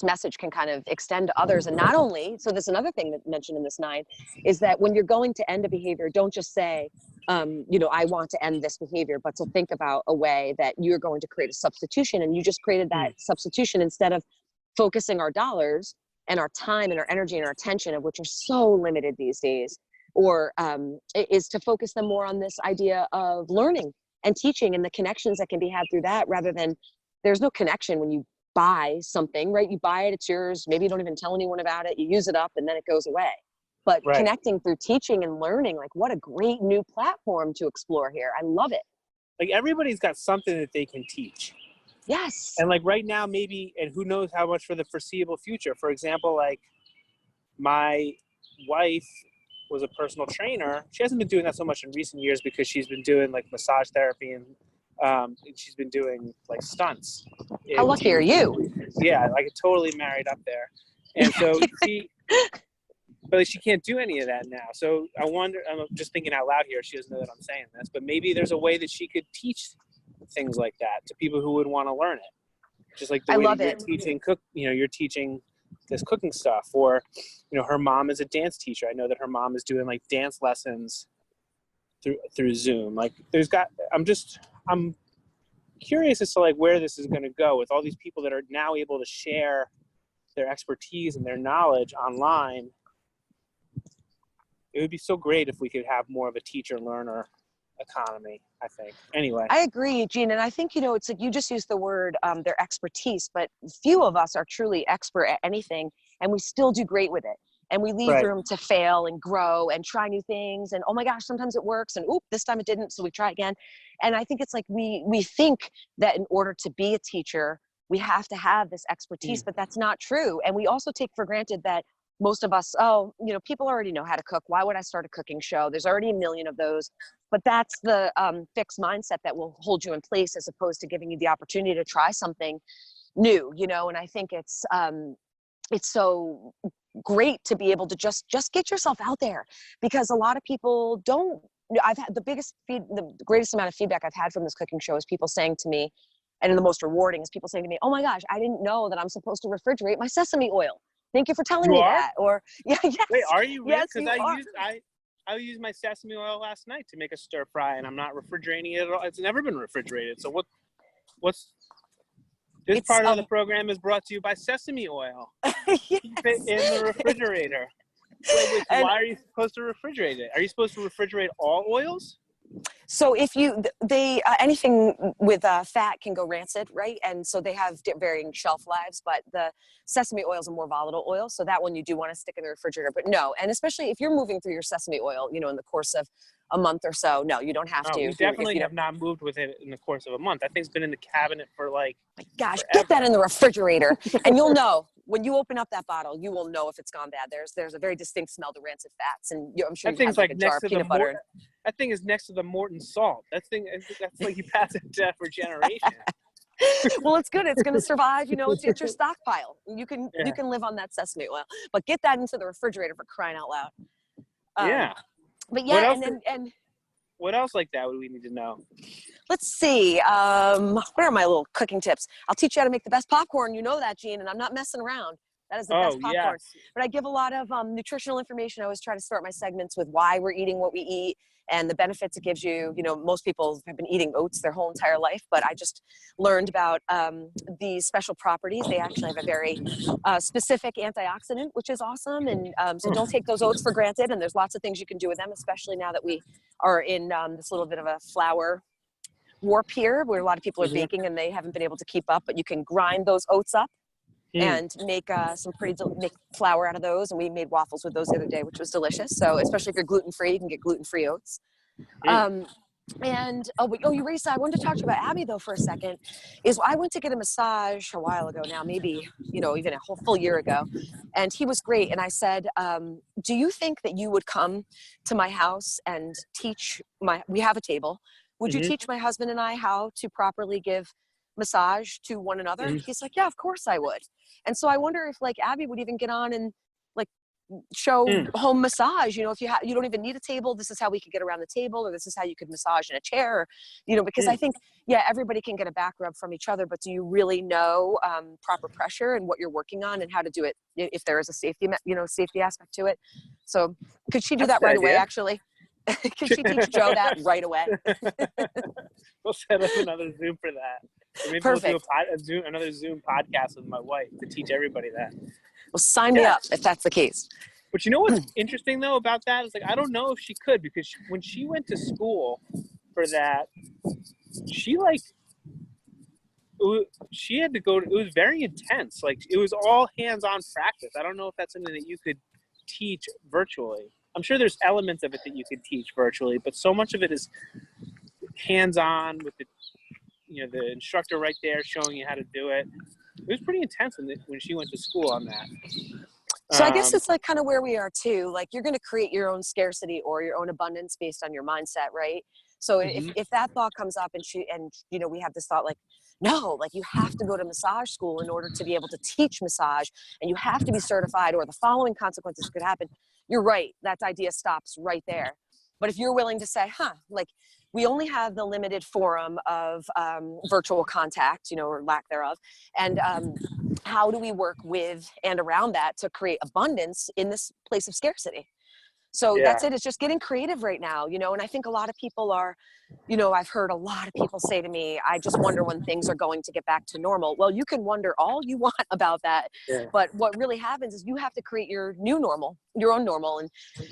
message can kind of extend to others. And not only, so there's another thing that mentioned in this 9 is that when you're going to end a behavior, don't just say, I want to end this behavior, but to think about a way that you're going to create a substitution. And you just created that substitution instead of focusing our dollars and our time and our energy and our attention, of which are so limited these days, or is to focus them more on this idea of learning and teaching and the connections that can be had through that, rather than, there's no connection when you buy something, right? You buy it, it's yours. Maybe you don't even tell anyone about it. You use it up and then it goes away. But connecting through teaching and learning, like, what a great new platform to explore here. I love it. Like, everybody's got something that they can teach. Yes. And like right now, maybe, and who knows how much for the foreseeable future. For example, like my wife was a personal trainer. She hasn't been doing that so much in recent years because she's been doing like massage therapy and she's been doing like stunts. How lucky are you? Yeah, like totally married up there. And so but she can't do any of that now. So I wonder, I'm just thinking out loud here, she doesn't know that I'm saying this, but maybe there's a way that she could teach things like that to people who would want to learn it. Just like the way you're teaching you're teaching this cooking stuff, or, her mom is a dance teacher. I know that her mom is doing like dance lessons through Zoom. Like I'm curious as to like where this is going to go with all these people that are now able to share their expertise and their knowledge online. It would be so great if we could have more of a teacher-learner economy, I think. Anyway. I agree, Gene. And I think, it's like you just used the word, their expertise, but few of us are truly expert at anything, and we still do great with it. And we leave room to fail and grow and try new things. And, oh my gosh, sometimes it works. And, oop, this time it didn't. So we try again. And I think it's like we think that in order to be a teacher, we have to have this expertise, but that's not true. And we also take for granted that most of us, people already know how to cook. Why would I start a cooking show? There's already a million of those. But that's the fixed mindset that will hold you in place, as opposed to giving you the opportunity to try something new, and I think it's so great to be able to just get yourself out there, because a lot of people don't. I've had the greatest amount of feedback I've had from this cooking show is people saying to me, and the most rewarding is people saying to me, "Oh my gosh, I didn't know that I'm supposed to refrigerate my sesame oil. Thank you for telling me that." Or yes. Wait, are you really? Yes, Because I used my sesame oil last night to make a stir fry, and I'm not refrigerating it at all. It's never been refrigerated. So what's this part of the program is brought to you by sesame oil. Yes. Keep it in the refrigerator. Wait, why are you supposed to refrigerate it? Are you supposed to refrigerate all oils? So if anything with fat can go rancid, right? And so they have varying shelf lives, but the sesame oil is a more volatile oil. So that one you do want to stick in the refrigerator, but no. And especially if you're moving through your sesame oil, in the course of a month or so, no, you don't have to. We definitely have not moved with it in the course of a month. That thing's been in the cabinet for gosh, forever. Get that in the refrigerator and you'll know. When you open up that bottle, you will know if it's gone bad. There's a very distinct smell to rancid fats, and I'm sure that thing's like a jar of peanut butter. That thing is next to the Morton salt. That's like you pass it down for generations. Well, it's good. It's going to survive. It's your stockpile. You can live on that sesame oil, but get that into the refrigerator for crying out loud. But yeah, and what else like that would we need to know? Let's see. What are my little cooking tips? I'll teach you how to make the best popcorn. You know that, Gene, and I'm not messing around. That is the best popcorn. Yes. But I give a lot of nutritional information. I always try to start my segments with why we're eating what we eat and the benefits it gives you. Most people have been eating oats their whole entire life, but I just learned about these special properties. They actually have a very specific antioxidant, which is awesome. And so don't take those oats for granted. And there's lots of things you can do with them, especially now that we are in this little bit of a flour warp here, where a lot of people are baking and they haven't been able to keep up, but you can grind those oats up and make make flour out of those. And we made waffles with those the other day, which was delicious. So especially if you're gluten-free, you can get gluten-free oats. Eureka, I wanted to talk to you about Abby though for a second. I went to get a massage a while ago now, maybe, even a whole full year ago. And he was great. And I said, do you think that you would come to my house and teach we have a table. Would you teach my husband and I how to properly give massage to one another? He's like, yeah, of course I would. And so I wonder if Abby would even get on and show home massage. If you don't even need a table, this is how we could get around the table, or this is how you could massage in a chair, because I think, everybody can get a back rub from each other, but do you really know proper pressure and what you're working on and how to do it if there is a safety aspect to it? So could she do that right away, actually? Could she teach Joe that right away? We'll set up another Zoom for that. Maybe Perfect. We'll do another Zoom podcast with my wife to teach everybody that. Well, sign me up if that's the case. But you know what's interesting though about that is I don't know if she could, because when she went to school for that, she had to go. It was very intense. It was all hands-on practice. I don't know if that's something that you could teach virtually. I'm sure there's elements of it that you could teach virtually, but so much of it is hands-on with the instructor right there showing you how to do it. It was pretty intense when she went to school on that. So I guess it's kind of where we are too. You're going to create your own scarcity or your own abundance based on your mindset, right? So if that thought comes up and we have this thought no, you have to go to massage school in order to be able to teach massage, and you have to be certified, or the following consequences could happen. You're right. That idea stops right there. But if you're willing to say, we only have the limited forum of virtual contact, or lack thereof. And how do we work with and around that to create abundance in this place of scarcity? So that's it. It's just getting creative right now, you know, and I think a lot of people are, you know, I've heard a lot of people say to me, I just wonder when things are going to get back to normal. Well, you can wonder all you want about that. Yeah. But what really happens is you have to create your new normal, your own normal. And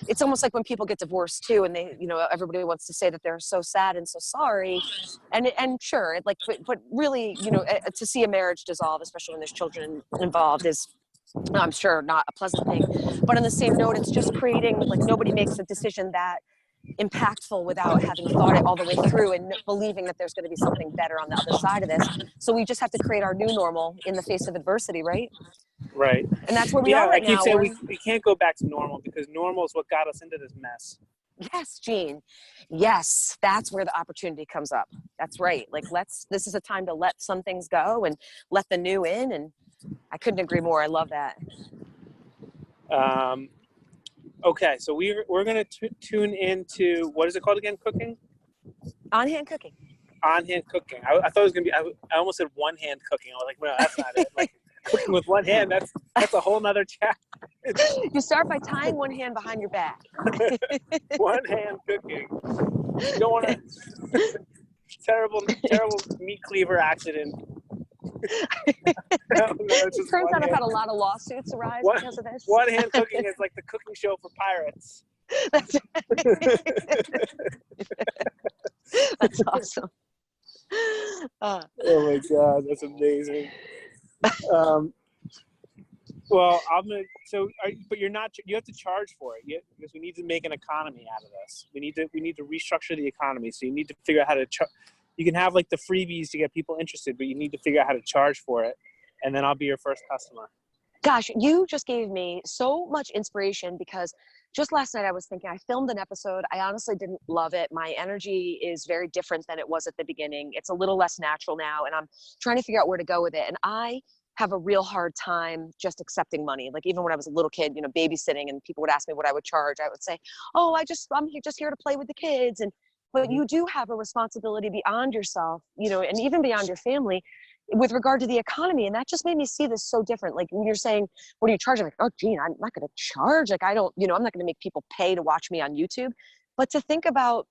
it's almost like when people get divorced too, and they, you know, everybody wants to say that they're so sad and so sorry. And sure, like, but really, you know, to see a marriage dissolve, especially when there's children involved, is, I'm sure, not a pleasant thing. But on the same note, it's just creating, like, nobody makes a decision that impactful without having thought it all the way through and believing that there's going to be something better on the other side of this. So we just have to create our new normal in the face of adversity, right? Right. And that's where we are right now. I keep saying we can't go back to normal, because normal is what got us into this mess. Yes, Gene. Yes, that's where the opportunity comes up. That's right. Like, this is a time to let some things go and let the new in. And I couldn't agree more. I love that. Okay, so we're going to tune into, what is it called again? Cooking? On-hand cooking. On-hand cooking. I thought it was going to be, I almost said one-hand cooking. I was like, well, that's not it. Like, cooking with one hand, that's a whole nother chapter. You start by tying one hand behind your back. One-hand cooking. You don't want to... terrible meat cleaver accident. It turns out I've had a lot of lawsuits arise because of this. One-hand cooking is like the cooking show for pirates. That's That's awesome. Oh my God, that's amazing. Well, but you're not. You have to charge for it, because we need to make an economy out of this. We need to restructure the economy. So you need to figure out how to charge. You can have like the freebies to get people interested, but you need to figure out how to charge for it, and then I'll be your first customer. Gosh, you just gave me so much inspiration, because just last night I was thinking, I filmed an episode. I honestly didn't love it. My energy is very different than it was at the beginning. It's a little less natural now, and I'm trying to figure out where to go with it. And I have a real hard time just accepting money. Like, even when I was a little kid, you know, babysitting, and people would ask me what I would charge, I would say, oh, I'm just here to play with the kids. But you do have a responsibility beyond yourself, you know, and even beyond your family with regard to the economy. And that just made me see this so different. Like, when you're saying, what are you charging? Like, oh, Gene, I'm not going to charge. Like, I'm not going to make people pay to watch me on YouTube. But to think about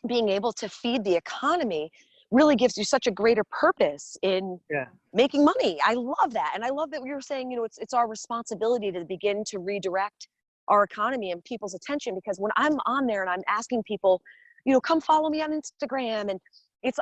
being able to feed the economy really gives you such a greater purpose in making money. I love that. And I love that we were saying, you know, it's our responsibility to begin to redirect our economy and people's attention. Because when I'm on there and I'm asking people, you know, come follow me on Instagram, and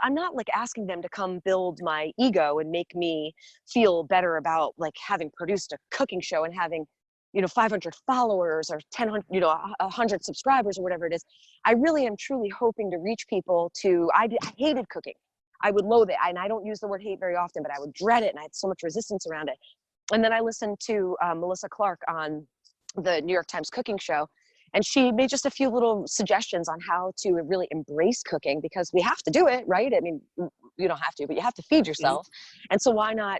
I'm not like asking them to come build my ego and make me feel better about like having produced a cooking show and having, you know, 500 followers or 1,000, you know, 100 subscribers or whatever it is. I really am truly hoping to reach people I hated cooking. I would loathe it. And I don't use the word hate very often, but I would dread it. And I had so much resistance around it. And then I listened to Melissa Clark on the New York Times cooking show. And she made just a few little suggestions on how to really embrace cooking, because we have to do it, right? I mean, you don't have to, but you have to feed yourself. Mm-hmm. And so why not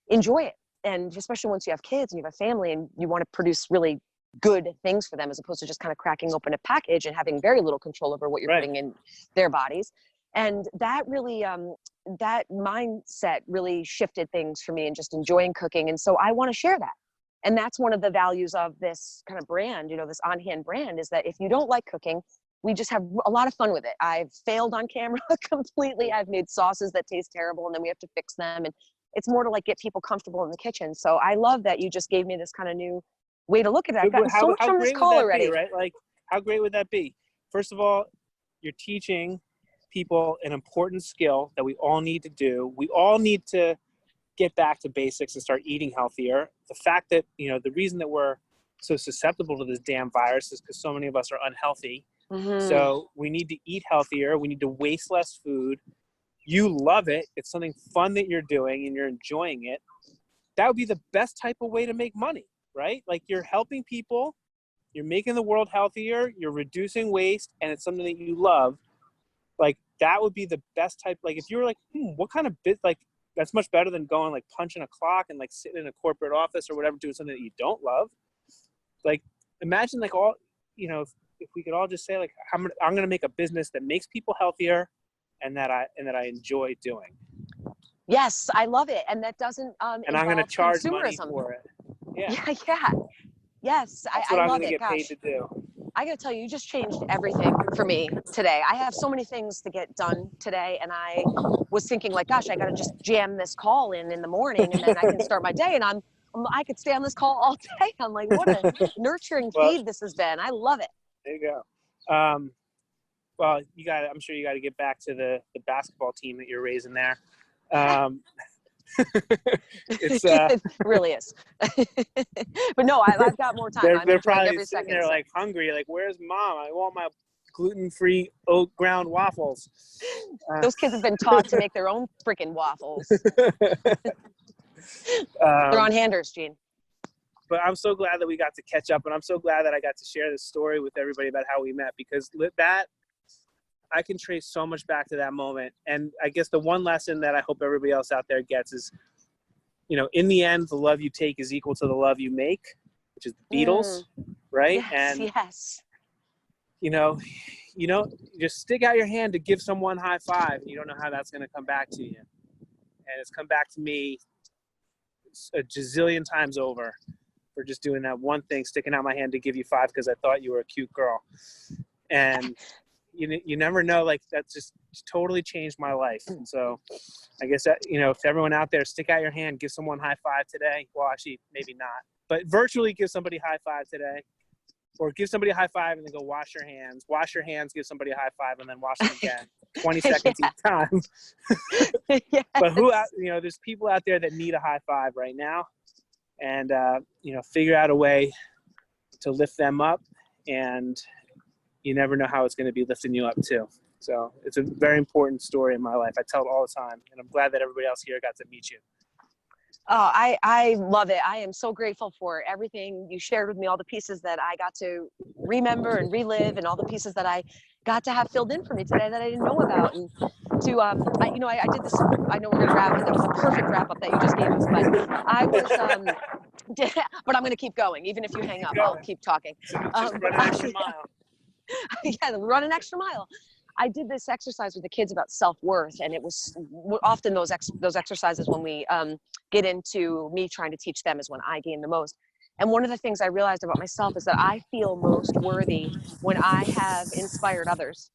enjoy it? And especially once you have kids and you have a family and you want to produce really good things for them, as opposed to just kind of cracking open a package and having very little control over what you're putting in their bodies. And that really, that mindset really shifted things for me, and just enjoying cooking. And so I want to share that. And that's one of the values of this kind of brand, you know, this on-hand brand, is that if you don't like cooking, we just have a lot of fun with it. I've failed on camera completely. I've made sauces that taste terrible, and then we have to fix them. And it's more to like get people comfortable in the kitchen. So I love that you just gave me this kind of new way to look at it. I've gotten so much from this call already. Right? Like, how great would that be? First of all, you're teaching people an important skill that we all need to do. We all need to get back to basics and start eating healthier. The fact that, you know, the reason that we're so susceptible to this damn virus is because so many of us are unhealthy. Mm-hmm. So we need to eat healthier. We need to waste less food. You love it. It's something fun that you're doing and you're enjoying it. That would be the best type of way to make money, right? Like, you're helping people, you're making the world healthier, you're reducing waste, and it's something that you love. Like, that would be the best type. Like, if you were like, what kind of like, that's much better than going like punching a clock and like sitting in a corporate office or whatever, doing something that you don't love. Like, imagine like all, you know, if we could all just say like, I'm going to make a business that makes people healthier and that I enjoy doing. Yes, I love it. And that doesn't and I'm going to charge money consumerism for it. Yeah. Yes, that's I what I'm love going to it. get paid to do. I got to tell you, you just changed everything for me today. I have so many things to get done today, and I was thinking like, gosh, I got to just jam this call in the morning, and then I can start my day. And I could stay on this call all day. I'm like, what a nurturing feed this has been. I love it. There you go. Well, I'm sure you got to get back to the basketball team that you're raising there. It really is. But no, I've got more time. They're probably sitting there like hungry, like, where's mom? I want my gluten-free oat ground waffles. Those kids have been taught to make their own freaking waffles. They're on handers, Gene. But I'm so glad that we got to catch up, and I'm so glad that I got to share this story with everybody about how we met, because that I can trace so much back to that moment. And I guess the one lesson that I hope everybody else out there gets is, in the end, the love you take is equal to the love you make, which is the Beatles, right? Yes, And, just stick out your hand to give someone a high five, and you don't know how that's going to come back to you. And it's come back to me a gazillion times over for just doing that one thing, sticking out my hand to give you five because I thought you were a cute girl. And you never know, like, that's just totally changed my life. And so I guess that, if everyone out there, stick out your hand, give someone a high five today. Well, actually, maybe not, but virtually give somebody a high five today, or give somebody a high five and then go wash your hands, give somebody a high five and then wash them again, 20 seconds each time. Yes. But there's people out there that need a high five right now, and, figure out a way to lift them up, and you never know how it's going to be lifting you up too. So it's a very important story in my life. I tell it all the time, and I'm glad that everybody else here got to meet you. Oh, I love it. I am so grateful for everything you shared with me, all the pieces that I got to remember and relive, and all the pieces that I got to have filled in for me today that I didn't know about. And to, I did this, I know we're going to wrap it. That was a perfect wrap up that you just gave us, but I was, but I'm going to keep going. Even if you hang up, I'll keep talking. So just run an extra mile. Yeah, run an extra mile. I did this exercise with the kids about self-worth, and it was often those exercises when we get into me trying to teach them is when I gain the most. And one of the things I realized about myself is that I feel most worthy when I have inspired others.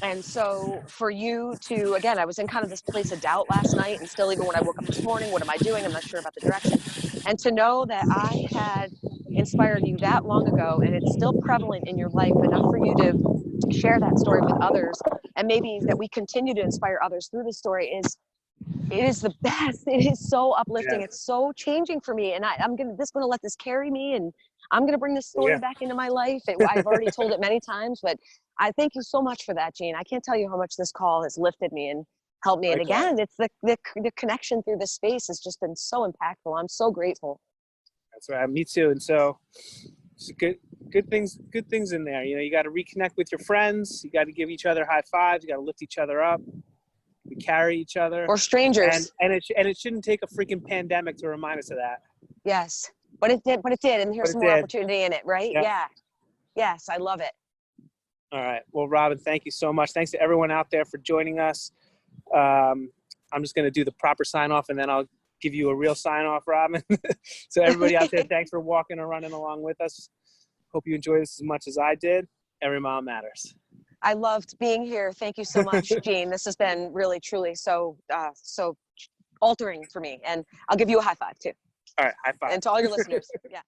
And so for you to, again, I was in kind of this place of doubt last night, and still even when I woke up this morning, what am I doing? I'm not sure about the direction. And to know that I had inspired you that long ago, and it's still prevalent in your life enough for you to share that story with others, and maybe that we continue to inspire others through the story, it is the best. It is so uplifting. Yeah. It's so changing for me, and I'm gonna let this carry me, and I'm gonna bring this story back into my life. I've already told it many times, but I thank you so much for that, Gene. I can't tell you how much this call has lifted me and helped me. And again, it's the connection through this space has just been so impactful. I'm so grateful. That's right. Me too. And so it's good things in there. You got to reconnect with your friends. You got to give each other high fives. You got to lift each other up. We carry each other. Or strangers. And it shouldn't take a freaking pandemic to remind us of that. Yes. But it did. And here's some more opportunity in it, right? Yep. Yeah. Yes. I love it. All right. Well, Robyn, thank you so much. Thanks to everyone out there for joining us. I'm just going to do the proper sign off, and then I'll give you a real sign off, Robyn. So everybody out there, thanks for walking or running along with us. Hope you enjoyed this as much as I did. Every mile matters. I loved being here. Thank you so much, Gene. This has been really, truly so altering for me. And I'll give you a high five too. All right. High five. And to all your listeners. Yeah.